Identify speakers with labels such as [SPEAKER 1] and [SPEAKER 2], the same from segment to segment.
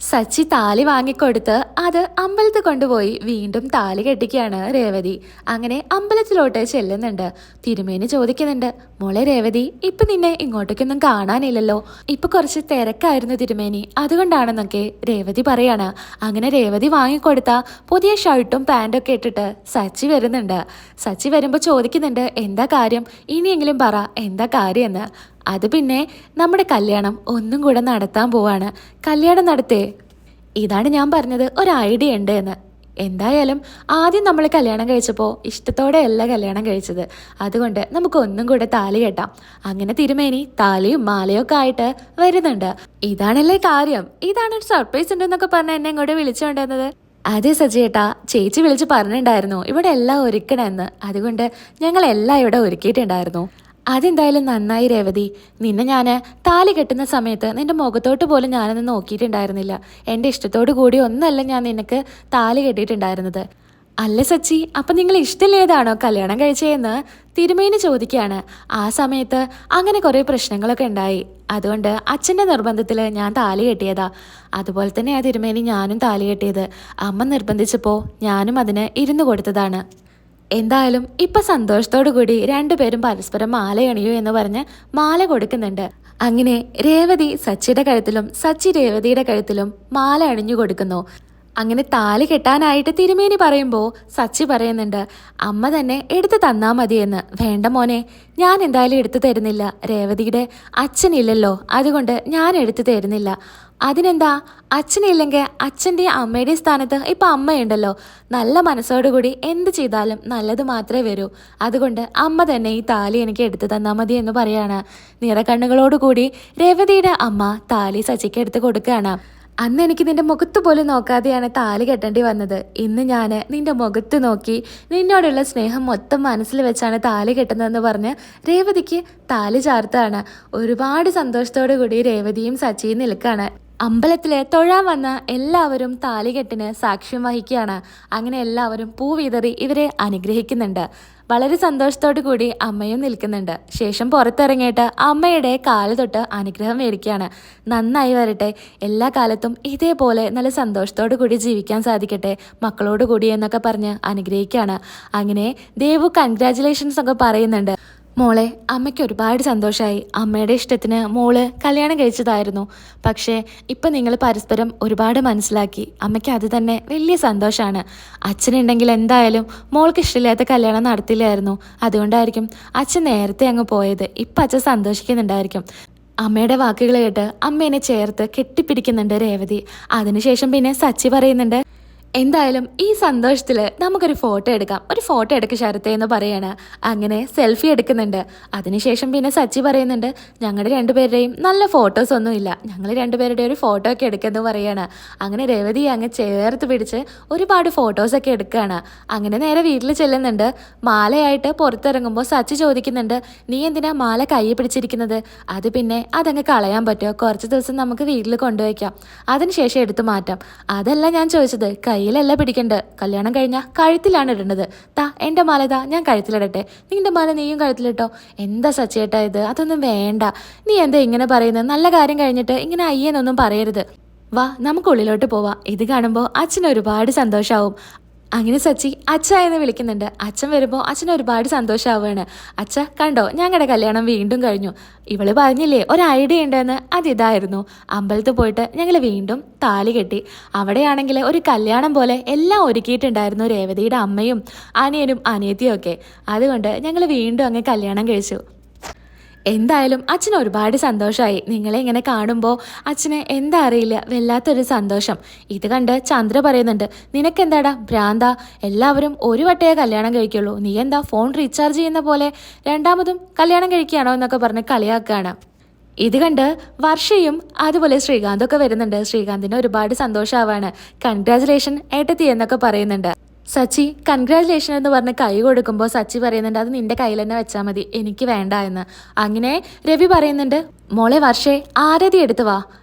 [SPEAKER 1] സച്ചി താലി വാങ്ങിക്കൊടുത്ത് അത് അമ്പലത്തിൽ കൊണ്ടുപോയി വീണ്ടും താലി കെട്ടിക്കുകയാണ് രേവതി. അങ്ങനെ അമ്പലത്തിലോട്ട് ചെല്ലുന്നുണ്ട്. തിരുമേനി ചോദിക്കുന്നുണ്ട്, മോളെ രേവതി, ഇപ്പൊ നിന്നെ ഇങ്ങോട്ടേക്കൊന്നും കാണാനില്ലല്ലോ, ഇപ്പൊ കുറച്ച് തിരക്കായിരുന്നു തിരുമേനി, അതുകൊണ്ടാണെന്നൊക്കെ രേവതി പറയാണ്. അങ്ങനെ രേവതി വാങ്ങിക്കൊടുത്ത പുതിയ ഷർട്ടും പാൻറ്റൊക്കെ ഇട്ടിട്ട് സച്ചി വരുന്നുണ്ട്. സച്ചി വരുമ്പോൾ ചോദിക്കുന്നുണ്ട്, എന്താ കാര്യം, ഇനിയെങ്കിലും പറ എന്താ കാര്യം എന്ന്. അത് പിന്നെ നമ്മുടെ കല്യാണം ഒന്നും കൂടെ നടത്താൻ പോവാണ്. കല്യാണം നടത്തേ, ഇതാണ് ഞാൻ പറഞ്ഞത്, ഒരു ഐഡിയ ഉണ്ട് എന്ന്. എന്തായാലും ആദ്യം നമ്മൾ കല്യാണം കഴിച്ചപ്പോൾ ഇഷ്ടത്തോടെയല്ല കല്യാണം കഴിച്ചത്, അതുകൊണ്ട് നമുക്ക് ഒന്നും കൂടെ താലി കെട്ടാം. അങ്ങനെ തിരുമേനി താലിയും മാലയും ഒക്കെ ആയിട്ട് വരുന്നുണ്ട്. ഇതാണല്ലേ കാര്യം, ഇതാണ് ഒരു സർപ്രൈസ് ഉണ്ടെന്നൊക്കെ പറഞ്ഞ് എന്നെ ഇങ്ങോട്ട് വിളിച്ചുകൊണ്ടിരുന്നത്. അതെ സജിയേട്ടാ, ചേച്ചി വിളിച്ച് പറഞ്ഞിട്ടുണ്ടായിരുന്നു ഇവിടെ എല്ലാം ഒരുക്കണമെന്ന്, അതുകൊണ്ട് ഞങ്ങളെല്ലാം ഇവിടെ ഒരുക്കിയിട്ടുണ്ടായിരുന്നു. അതെന്തായാലും നന്നായി രേവതി. നിന്നെ ഞാൻ താലി കെട്ടുന്ന സമയത്ത് നിന്റെ മുഖത്തോട്ട് പോലും ഞാനൊന്ന് നോക്കിയിട്ടുണ്ടായിരുന്നില്ല. എൻ്റെ ഇഷ്ടത്തോടു കൂടി ഒന്നല്ല ഞാൻ നിനക്ക് താലി കെട്ടിയിട്ടുണ്ടായിരുന്നത്. അല്ല സച്ചി, അപ്പം നിങ്ങൾ ഇഷ്ടമില്ലേതാണോ കല്യാണം കഴിച്ചതെന്ന് തിരുമേനി ചോദിക്കുകയാണ്. ആ സമയത്ത് അങ്ങനെ കുറേ പ്രശ്നങ്ങളൊക്കെ ഉണ്ടായി, അതുകൊണ്ട് അച്ഛൻ്റെ നിർബന്ധത്തിൽ ഞാൻ താലി കെട്ടിയതാ. അതുപോലെ തന്നെ ആ തിരുമേനി ഞാനും താലി കെട്ടിയത്. അമ്മ നിർബന്ധിച്ചപ്പോൾ ഞാനും അതിന് ഇരുന്നു കൊടുത്തതാണ്. എന്തായാലും ഇപ്പൊ സന്തോഷത്തോടു കൂടി രണ്ടുപേരും പരസ്പരം മാലയണിയൂ എന്ന് പറഞ്ഞ് മാല കൊടുക്കുന്നുണ്ട്. അങ്ങനെ രേവതി സച്ചിയുടെ കഴുത്തിലും സച്ചി രേവതിയുടെ കഴുത്തിലും മാല അണിഞ്ഞു കൊടുക്കുന്നു. അങ്ങനെ താലി കെട്ടാനായിട്ട് തിരുമേനി പറയുമ്പോൾ സച്ചി പറയുന്നുണ്ട്, അമ്മ തന്നെ എടുത്തു തന്നാ മതിയെന്ന്. വേണ്ട മോനെ, ഞാൻ എന്തായാലും എടുത്തു തരുന്നില്ല, രേവതിയുടെ അച്ഛനില്ലല്ലോ, അതുകൊണ്ട് ഞാൻ എടുത്തു തരുന്നില്ല. അതിനെന്താ, അച്ഛനില്ലെങ്കിൽ അച്ഛൻ്റെയും അമ്മയുടെയും സ്ഥാനത്ത് ഇപ്പം അമ്മയുണ്ടല്ലോ. നല്ല മനസ്സോടുകൂടി എന്ത് ചെയ്താലും നല്ലത് മാത്രമേ വരൂ. അതുകൊണ്ട് അമ്മ തന്നെ ഈ താലി എനിക്ക് എടുത്തു തന്നാൽ മതി എന്ന് പറയാണ്. നിറക്കണ്ണുകളോടുകൂടി രേവതിയുടെ അമ്മ താലി സച്ചിക്ക് എടുത്ത് കൊടുക്കുകയാണ്. അന്ന് എനിക്ക് നിന്റെ മുഖത്ത് പോലും നോക്കാതെയാണ് താലി കെട്ടേണ്ടി വന്നത്. ഇന്ന് ഞാൻ നിന്റെ മുഖത്ത് നോക്കി നിന്നോടുള്ള സ്നേഹം മൊത്തം മനസ്സിൽ വെച്ചാണ് താലി കെട്ടുന്നതെന്ന് പറഞ്ഞ് രേവതിക്ക് താലി ചാർത്താണ്. ഒരുപാട് സന്തോഷത്തോടു കൂടി രേവതിയും സച്ചിയും നിൽക്കുകയാണ്. അമ്പലത്തിലെ തൊഴാൻ വന്ന എല്ലാവരും താലികെട്ടിന് സാക്ഷ്യം വഹിക്കുകയാണ്. അങ്ങനെ എല്ലാവരും പൂ വിതറി ഇവരെ അനുഗ്രഹിക്കുന്നുണ്ട്. വളരെ സന്തോഷത്തോടു കൂടി അമ്മയും നിൽക്കുന്നുണ്ട്. ശേഷം പുറത്തിറങ്ങിയിട്ട് അമ്മയുടെ കാല് തൊട്ട് അനുഗ്രഹം മേടിക്കുകയാണ്. നന്നായി വരട്ടെ, എല്ലാ കാലത്തും ഇതേപോലെ നല്ല സന്തോഷത്തോടു കൂടി ജീവിക്കാൻ സാധിക്കട്ടെ മക്കളോട് കൂടി എന്നൊക്കെ പറഞ്ഞ് അനുഗ്രഹിക്കുകയാണ്. അങ്ങനെ ദേവു കൺഗ്രാജുലേഷൻസ് ഒക്കെ പറയുന്നുണ്ട്. മോളെ, അമ്മയ്ക്ക് ഒരുപാട് സന്തോഷമായി. അമ്മയുടെ ഇഷ്ടത്തിന് മോള് കല്യാണം കഴിച്ചതായിരുന്നു, പക്ഷേ ഇപ്പം നിങ്ങൾ പരസ്പരം ഒരുപാട് മനസ്സിലാക്കി. അമ്മയ്ക്ക് അത് തന്നെ വലിയ സന്തോഷമാണ്. അച്ഛനുണ്ടെങ്കിൽ എന്തായാലും മോൾക്ക് ഇഷ്ടമില്ലാത്ത കല്യാണം നടത്തില്ലായിരുന്നു, അതുകൊണ്ടായിരിക്കും അച്ഛൻ നേരത്തെ അങ്ങ് പോയത്. ഇപ്പം അച്ഛൻ സന്തോഷിക്കുന്നുണ്ടായിരിക്കും. അമ്മയുടെ വാക്കുകൾ കേട്ട് അമ്മേനെ ചേർത്ത് കെട്ടിപ്പിടിക്കുന്നുണ്ട് രേവതി. അതിനുശേഷം പിന്നെ സച്ചി പറയുന്നുണ്ട്, എന്തായാലും ഈ സന്തോഷത്തിൽ നമുക്കൊരു ഫോട്ടോ എടുക്കാം, ഒരു ഫോട്ടോ എടുക്കുക ശരത്തേ എന്ന് പറയാണ്. അങ്ങനെ സെൽഫി എടുക്കുന്നുണ്ട്. അതിനുശേഷം പിന്നെ സച്ചി പറയുന്നുണ്ട്, ഞങ്ങളുടെ രണ്ടുപേരുടെയും നല്ല ഫോട്ടോസ് ഒന്നുമില്ല, ഞങ്ങൾ രണ്ടുപേരുടെ ഒരു ഫോട്ടോ ഒക്കെ എടുക്കുമെന്ന് പറയാണ്. അങ്ങനെ രേവതി അങ്ങ് ചേർത്ത് പിടിച്ച് ഒരുപാട് ഫോട്ടോസൊക്കെ എടുക്കുകയാണ്. അങ്ങനെ നേരെ വീട്ടിൽ ചെല്ലുന്നുണ്ട്. മാലയായിട്ട് പുറത്തിറങ്ങുമ്പോൾ സച്ചി ചോദിക്കുന്നുണ്ട്, നീ എന്തിനാ മാല കൈ പിടിച്ചിരിക്കുന്നത്? അത് പിന്നെ അതങ്ങ് കളയാൻ പറ്റുമോ? കുറച്ച് ദിവസം നമുക്ക് വീട്ടിൽ കൊണ്ടുവയ്ക്കാം, അതിനുശേഷം എടുത്തു മാറ്റാം. അതല്ല ഞാൻ ചോദിച്ചത്, കയ്യിലല്ല പിടിക്കണ്ട്, കല്യാണം കഴിഞ്ഞാൽ കഴുത്തിലാണ് ഇടേണ്ടത്. താ എൻ്റെ മാല താ, ഞാൻ കഴുത്തിലിടട്ടെ, നിന്റെ മാല നീയും കഴുത്തിലിട്ടോ. എന്താ സച്ചേട്ടാ ഇത്? അതൊന്നും വേണ്ട. നീ എന്താ ഇങ്ങനെ പറയുന്നത്? നല്ല കാര്യം കഴിഞ്ഞിട്ട് ഇങ്ങനെ അയ്യെന്നൊന്നും പറയരുത്. വാ, നമുക്ക് ഉള്ളിലോട്ട് പോവാം. ഇത് കാണുമ്പോൾ അച്ഛന് ഒരുപാട് സന്തോഷമാവും. അങ്ങനെ സച്ചി അച്ഛ എന്ന് വിളിക്കുന്നുണ്ട്. അച്ഛൻ വരുമ്പോൾ അച്ഛന് ഒരുപാട് സന്തോഷമാവുകയാണ്. അച്ഛ കണ്ടോ, ഞങ്ങളുടെ കല്യാണം വീണ്ടും കഴിഞ്ഞു. ഇവള് പറഞ്ഞില്ലേ ഒരു ഐഡിയ ഉണ്ടെന്ന്, അതിതായിരുന്നു. അമ്പലത്തിൽ പോയിട്ട് ഞങ്ങൾ വീണ്ടും താലി കെട്ടി. അവിടെയാണെങ്കിൽ ഒരു കല്യാണം പോലെ എല്ലാം ഒരുക്കിയിട്ടുണ്ടായിരുന്നു രേവതിയുടെ അമ്മയും അനിയനും അനിയത്തിയും ഒക്കെ. അതുകൊണ്ട് ഞങ്ങൾ വീണ്ടും അങ്ങ് കല്യാണം കഴിച്ചു. എന്തായാലും അച്ഛന് ഒരുപാട് സന്തോഷമായി. നിങ്ങളെ ഇങ്ങനെ കാണുമ്പോൾ അച്ഛന് എന്താ അറിയില്ല, വല്ലാത്തൊരു സന്തോഷം. ഇത് കണ്ട് ചന്ദ്ര പറയുന്നുണ്ട്, നിനക്കെന്താടാ ഭ്രാന്ത? എല്ലാവരും ഒരു വട്ടയെ കല്യാണം കഴിക്കുള്ളൂ, നീ എന്താ ഫോൺ റീചാർജ് ചെയ്യുന്ന പോലെ രണ്ടാമതും കല്യാണം കഴിക്കുകയാണോ എന്നൊക്കെ പറഞ്ഞ് കളിയാക്കുകയാണ്. ഇത് കണ്ട് വർഷയും അതുപോലെ ശ്രീകാന്തൊക്കെ വരുന്നുണ്ട്. ശ്രീകാന്തിന് ഒരുപാട് സന്തോഷമാവാണ്. കൺഗ്രാജുലേഷൻ ഏട്ടത്തി എന്നൊക്കെ പറയുന്നുണ്ട്. സച്ചി കൺഗ്രാജുലേഷൻ എന്ന് പറഞ്ഞ് കൈ കൊടുക്കുമ്പോൾ സച്ചി പറയുന്നുണ്ട്, അത് നിന്റെ കയ്യിൽ തന്നെ വെച്ചാൽ മതി, എനിക്ക് വേണ്ട എന്ന്. അങ്ങനെ രവി പറയുന്നുണ്ട്, മോളെ വർഷേ ആരതി എടുത്തു വാ.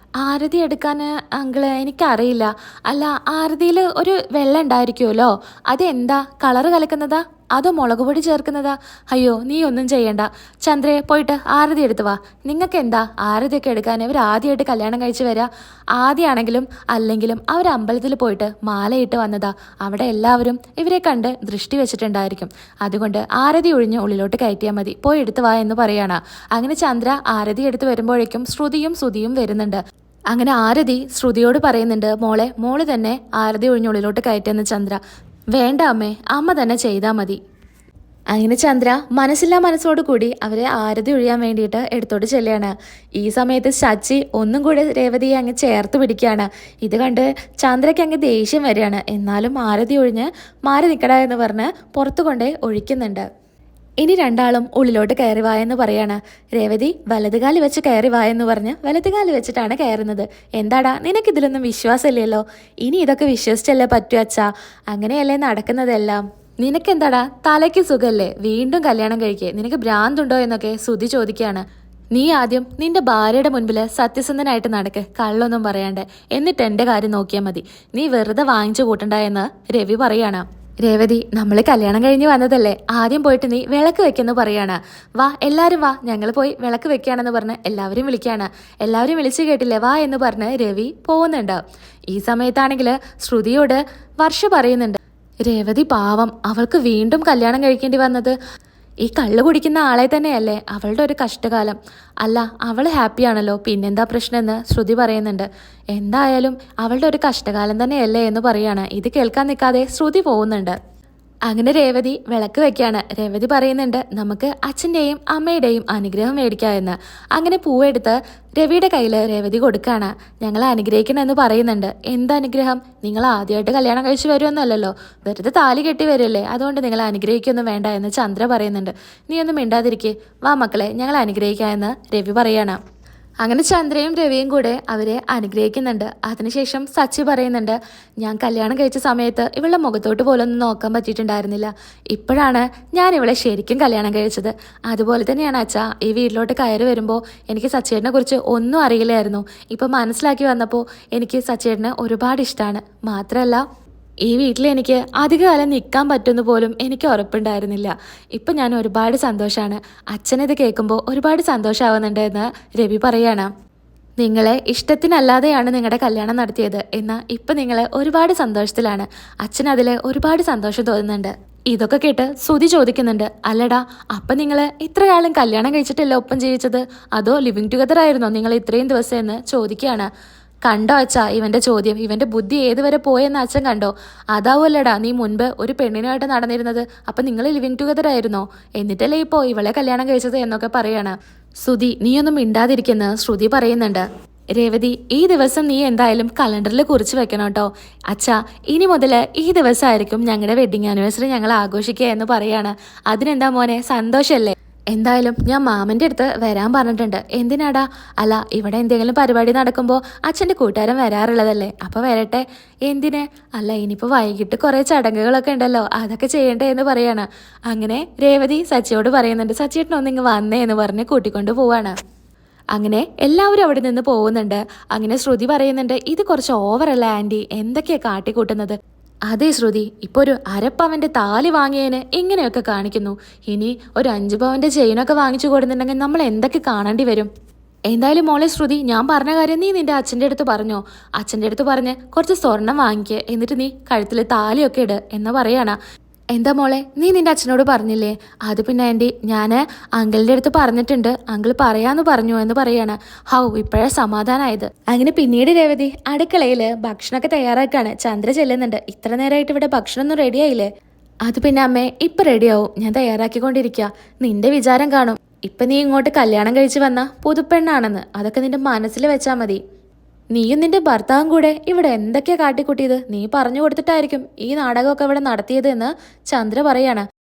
[SPEAKER 1] ആരതി എടുക്കാൻ അങ്കിള് എനിക്കറിയില്ല. അല്ല, ആരതിയിൽ ഒരു വെള്ളം ഉണ്ടായിരിക്കുമല്ലോ, അതെന്താ കളറ് കലക്കുന്നതാ? അതോ മുളക് പൊടി ചേർക്കുന്നതാ? അയ്യോ നീ ഒന്നും ചെയ്യണ്ട. ചന്ദ്രയെ പോയിട്ട് ആരതി എടുത്തു വാ. നിങ്ങൾക്ക് എന്താ ആരതിയൊക്കെ എടുക്കാൻ? ഇവർ ആദ്യമായിട്ട് കല്യാണം കഴിച്ച് വരാ. ആദ്യമാണെങ്കിലും അല്ലെങ്കിലും അവർ അമ്പലത്തിൽ പോയിട്ട് മാലയിട്ട് വന്നതാ. അവിടെ എല്ലാവരും ഇവരെ കണ്ട് ദൃഷ്ടി വെച്ചിട്ടുണ്ടായിരിക്കും. അതുകൊണ്ട് ആരതി ഒഴിഞ്ഞ് ഉള്ളിലോട്ട് കയറ്റിയാൽ മതി. പോയി എടുത്തു വാ എന്ന് പറയാണ്. അങ്ങനെ ചന്ദ്ര ആരതി എടുത്ത് വരുമ്പോഴേക്കും ശ്രുതിയും സുതിയും വരുന്നുണ്ട്. അങ്ങനെ ആരതി ശ്രുതിയോട് പറയുന്നുണ്ട്, മോള് തന്നെ ആരതി ഒഴിഞ്ഞുള്ളിലോട്ട് കയറ്റുന്ന ചന്ദ്ര. വേണ്ട അമ്മേ, അമ്മ തന്നെ ചെയ്താൽ മതി. അങ്ങനെ ചന്ദ്ര മനസ്സില്ലാ മനസ്സോടു കൂടി അവരെ ആരതി ഒഴിയാൻ വേണ്ടിയിട്ട് എടുത്തോട്ട് ചെല്ലുകയാണ്. ഈ സമയത്ത് ശച്ചി ഒന്നും കൂടെ രേവതിയെ അങ്ങ് ചേർത്ത് പിടിക്കുകയാണ്. ഇത് കണ്ട് ചന്ദ്രയ്ക്ക് അങ്ങ് ദേഷ്യം വരികയാണ്. എന്നാലും ആരതി ഒഴിഞ്ഞ് മാറി നിൽക്കട എന്ന് പറഞ്ഞ് പുറത്തു കൊണ്ടേ ഒഴിക്കുന്നുണ്ട്. ഇനി രണ്ടാളും ഉള്ളിലോട്ട് കയറി വായെന്ന് പറയാണ്. രേവതി വലതുകാലി വെച്ച് കയറി വായെന്ന് പറഞ്ഞ് വലതുകാലി വെച്ചിട്ടാണ് കയറുന്നത്. എന്താടാ നിനക്കിതിലൊന്നും വിശ്വാസമില്ലല്ലോ? ഇനി ഇതൊക്കെ വിശ്വസിച്ചല്ലേ പറ്റൂ അച്ഛാ? അങ്ങനെയല്ലേ നടക്കുന്നതെല്ലാം. നിനക്കെന്താടാ തലയ്ക്ക് സുഖല്ലേ? വീണ്ടും കല്യാണം കഴിക്കേ? നിനക്ക് ഭ്രാന്തുണ്ടോ എന്നൊക്കെ സുധി ചോദിക്കുകയാണ്. നീ ആദ്യം നിന്റെ ഭാര്യയുടെ മുൻപിൽ സത്യസന്ധനായിട്ട് നടക്ക്, കള്ളൊന്നും പറയാണ്ട്. എന്നിട്ട് എൻ്റെ കാര്യം നോക്കിയാൽ മതി. നീ വെറുതെ വാങ്ങിച്ചു കൂട്ടണ്ട എന്ന് രവി പറയാണ്. രേവതി നമ്മൾ കല്യാണം കഴിഞ്ഞ് വന്നതല്ലേ, ആദ്യം പോയിട്ട് നീ വിളക്ക് വെക്കെന്ന് പറയാണ്. വാ എല്ലാവരും വാ, ഞങ്ങൾ പോയി വിളക്ക് വെക്കുകയാണെന്ന് പറഞ്ഞ് എല്ലാവരും വിളിക്കുകയാണ്. എല്ലാവരും വിളിച്ചു കേട്ടില്ലേ, വാ എന്ന് പറഞ്ഞ് രവി പോകുന്നുണ്ട്. ഈ സമയത്താണെങ്കിൽ ശ്രുതിയോട് വർഷ പറയുന്നുണ്ട്, രേവതി പാവം, അവൾക്ക് വീണ്ടും കല്യാണം കഴിക്കേണ്ടി വന്നത് ഈ കള്ളു കുടിക്കുന്ന ആളെ തന്നെയല്ലേ, അവളുടെ ഒരു കഷ്ടകാലം. അല്ല അവൾ ഹാപ്പിയാണല്ലോ, പിന്നെന്താ പ്രശ്നമെന്ന് ശ്രുതി പറയുന്നുണ്ട്. എന്തായാലും അവളുടെ ഒരു കഷ്ടകാലം തന്നെയല്ലേ എന്ന് പറയാണ്. ഇത് കേൾക്കാൻ നിൽക്കാതെ ശ്രുതി പോകുന്നുണ്ട്. അങ്ങനെ രേവതി വിളക്ക് വെക്കാണ്. രേവതി പറയുന്നുണ്ട്, നമുക്ക് അച്ഛൻ്റെയും അമ്മയുടെയും അനുഗ്രഹം മേടിക്കാമെന്ന്. അങ്ങനെ പൂവെടുത്ത് രവിയുടെ കയ്യിൽ രേവതി കൊടുക്കുകയാണ്. ഞങ്ങളെ അനുഗ്രഹിക്കണമെന്ന് പറയുന്നുണ്ട്. എന്തനുഗ്രഹം? നിങ്ങൾ ആദ്യമായിട്ട് കല്യാണം കഴിച്ച് വരുമെന്നല്ലല്ലോ, വെറുതെ താലി കെട്ടി വരുമല്ലേ, അതുകൊണ്ട് നിങ്ങൾ അനുഗ്രഹിക്കൊന്നും വേണ്ട എന്ന് ചന്ദ്ര പറയുന്നുണ്ട്. നീ ഒന്നും മിണ്ടാതിരിക്കേ, വാ മക്കളെ ഞങ്ങൾ അനുഗ്രഹിക്കാമെന്ന് രവി പറയാണ്. അങ്ങനെ ചന്ദ്രയും രവിയും കൂടെ അവരെ അനുഗ്രഹിക്കുന്നുണ്ട്. അതിനുശേഷം സച്ചി പറയുന്നുണ്ട്, ഞാൻ കല്യാണം കഴിച്ച സമയത്ത് ഇവളുടെ മുഖത്തോട്ട് പോലും ഒന്നും നോക്കാൻ പറ്റിയിട്ടുണ്ടായിരുന്നില്ല. ഇപ്പോഴാണ് ഞാൻ ഇവളെ ശരിക്കും കല്യാണം കഴിച്ചത്. അതുപോലെ തന്നെയാണ് അച്ഛാ, ഈ വീട്ടിലോട്ട് കയറി വരുമ്പോൾ എനിക്ക് സച്ചേട്ടനെ കുറിച്ച് ഒന്നും അറിയില്ലായിരുന്നു. ഇപ്പം മനസ്സിലാക്കി വന്നപ്പോൾ എനിക്ക് സച്ചേട്ടനെ ഒരുപാട് ഇഷ്ടമാണ്. മാത്രമല്ല ഈ വീട്ടിൽ എനിക്ക് അധികകാലം നിൽക്കാൻ പറ്റുമെന്ന് പോലും എനിക്ക് ഉറപ്പുണ്ടായിരുന്നില്ല. ഇപ്പം ഞാൻ ഒരുപാട് സന്തോഷമാണ്. അച്ഛനിത് കേൾക്കുമ്പോൾ ഒരുപാട് സന്തോഷമാവുന്നുണ്ട് എന്ന് രവി പറയാണ്. നിങ്ങളെ ഇഷ്ടത്തിനല്ലാതെയാണ് നിങ്ങളുടെ കല്യാണം നടത്തിയത്, എന്നാൽ ഇപ്പം നിങ്ങൾ ഒരുപാട് സന്തോഷത്തിലാണ്. അച്ഛൻ അതിൽ ഒരുപാട് സന്തോഷം തോന്നുന്നുണ്ട്. ഇതൊക്കെ കേട്ട് ശ്രുതി ചോദിക്കുന്നുണ്ട്, അല്ലടാ അപ്പം നിങ്ങൾ ഇത്ര കാലം കല്യാണം കഴിച്ചിട്ടല്ലേ ഒപ്പം ജീവിച്ചത്, അതോ ലിവിങ് ടുഗദർ ആയിരുന്നോ നിങ്ങൾ ഇത്രയും ദിവസം എന്ന് ചോദിക്കുകയാണ്. കണ്ടോ അച്ഛാ ഇവന്റെ ചോദ്യം, ഇവന്റെ ബുദ്ധി ഏതുവരെ പോയെന്ന് അച്ഛൻ കണ്ടോ? അതാവുമല്ലടാ നീ മുൻപ് ഒരു പെണ്ണിനുമായിട്ട് നടന്നിരുന്നത്, അപ്പം നിങ്ങൾ ലിവിങ് ടുഗദർ ആയിരുന്നോ? എന്നിട്ടല്ലേ ഇപ്പോൾ ഇവളെ കല്യാണം കഴിച്ചത് എന്നൊക്കെ പറയാണ്. ശ്രുതി നീയൊന്നും മിണ്ടാതിരിക്കുന്ന ശ്രുതി പറയുന്നുണ്ട്. രേവതി ഈ ദിവസം നീ എന്തായാലും കലണ്ടറിൽ കുറിച്ച് വെക്കണം കേട്ടോ. അച്ഛാ ഇനി മുതൽ ഈ ദിവസമായിരിക്കും ഞങ്ങളുടെ വെഡിങ് ആനിവേഴ്സറി ഞങ്ങൾ ആഘോഷിക്കുക എന്ന് പറയാണ്. അതിനെന്താ മോനെ, സന്തോഷമല്ലേ? എന്തായാലും ഞാൻ മാമൻ്റെ അടുത്ത് വരാൻ പറഞ്ഞിട്ടുണ്ട്. എന്തിനാടാ? അല്ല ഇവിടെ എന്തെങ്കിലും പരിപാടി നടക്കുമ്പോൾ അച്ഛൻ്റെ കൂട്ടുകാരൻ വരാറുള്ളതല്ലേ, അപ്പോൾ വരട്ടെ. എന്തിന്? അല്ല ഇനിയിപ്പോൾ വൈകിട്ട് കുറേ ചടങ്ങുകളൊക്കെ ഉണ്ടല്ലോ, അതൊക്കെ ചെയ്യണ്ടേ എന്ന് പറയാണ്. അങ്ങനെ രേവതി സച്ചിയോട് പറയുന്നുണ്ട്, സച്ചിയേട്ടനൊന്നിങ്ങ് വന്നേ എന്ന് പറഞ്ഞ് കൂട്ടിക്കൊണ്ട് പോവാണ്. അങ്ങനെ എല്ലാവരും അവിടെ നിന്ന് പോകുന്നുണ്ട്. അങ്ങനെ ശ്രുതി പറയുന്നുണ്ട്, ഇത് കുറച്ച് ഓവറല്ല ആൻറ്റി, എന്തൊക്കെയാണ് കാട്ടിക്കൂട്ടുന്നത്? അതെ ശ്രുതി, ഇപ്പോൾ ഒരു അരപ്പവൻ്റെ താലി വാങ്ങിയതിന് ഇങ്ങനെയൊക്കെ കാണിക്കുന്നു. ഇനി ഒരു 5 പവൻ്റെ ചെയിനൊക്കെ വാങ്ങിച്ചു കൊടുത്തിട്ടുണ്ടെങ്കിൽ നമ്മൾ എന്തൊക്കെ കാണേണ്ടി വരും? എന്തായാലും മോളെ ശ്രുതി, ഞാൻ പറഞ്ഞ കാര്യം നീ നിന്റെ അച്ഛൻ്റെ അടുത്ത് പറഞ്ഞോ? അച്ഛൻ്റെ അടുത്ത് പറഞ്ഞ് കുറച്ച് സ്വർണം വാങ്ങിക്കുക, എന്നിട്ട് നീ കഴുത്തിൽ താലിയൊക്കെ ഇട് എന്ന് പറയാണ്. എന്താ മോളെ, നീ നിന്റെ അച്ഛനോട് പറഞ്ഞില്ലേ? അത് പിന്നെ ആൻറ്റി ഞാൻ അങ്കിളിൻ്റെ അടുത്ത് പറഞ്ഞിട്ടുണ്ട്, അങ്കിൾ പറയാന്ന് പറഞ്ഞു എന്ന് പറയാണ്. ഹൗ ഇപ്പോഴാ സമാധാനമായത്. അങ്ങനെ പിന്നീട് രേവതി അടുക്കളയിൽ ഭക്ഷണമൊക്കെ തയ്യാറാക്കാണ്. ചന്ദ്ര ചെല്ലുന്നുണ്ട്, ഇത്ര നേരമായിട്ട് ഇവിടെ ഭക്ഷണമൊന്നും റെഡിയായില്ലേ? അത് പിന്നെ അമ്മേ ഇപ്പം റെഡിയാവും, ഞാൻ തയ്യാറാക്കിക്കൊണ്ടിരിക്കുക. നിന്റെ വിചാരം കാണും ഇപ്പം നീ ഇങ്ങോട്ട് കല്യാണം കഴിച്ച് വന്ന പുതുപ്പെണ്ണാണെന്ന്, അതൊക്കെ നിന്റെ മനസ്സിൽ വെച്ചാൽ മതി. നീയും നിന്റെ ഭർത്താവും കൂടെ ഇവിടെ എന്തൊക്കെയാ കാട്ടിക്കൂട്ടിയത്? നീ പറഞ്ഞു കൊടുത്തിട്ടായിരിക്കും ഈ നാടകമൊക്കെ ഇവിടെ നടത്തിയത് എന്ന് ചന്ദ്ര പറയാണ്.